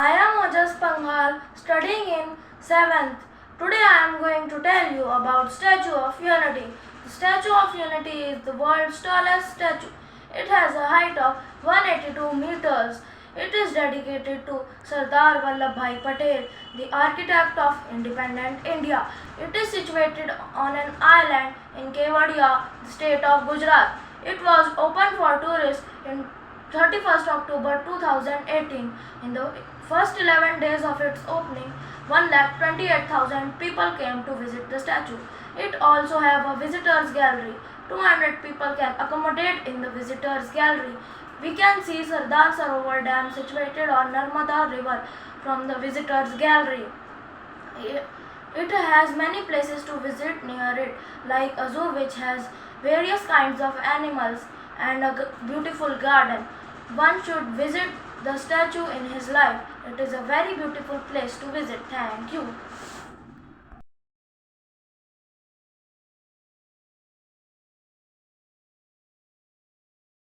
I am Ojas Panghal, studying in 7th. Today I am going to tell you about Statue of Unity. The Statue of Unity is the world's tallest statue. It has a height of 182 meters. It is dedicated to Sardar Vallabhbhai Patel, the architect of independent India. It is situated on an island in Kevadia, the state of Gujarat. It was opened for tourists in 31st October 2018. In the first 11 days of its opening, 1,28,000 people came to visit the statue. It also have a visitors gallery. 200 people can accommodate in the visitors gallery. We can see Sardar Sarovar Dam situated on Narmada River from the visitors gallery. It has many places to visit near it, like a zoo which has various kinds of animals and a beautiful garden. One should visit the statue in his life. It is a very beautiful place to visit. Thank you.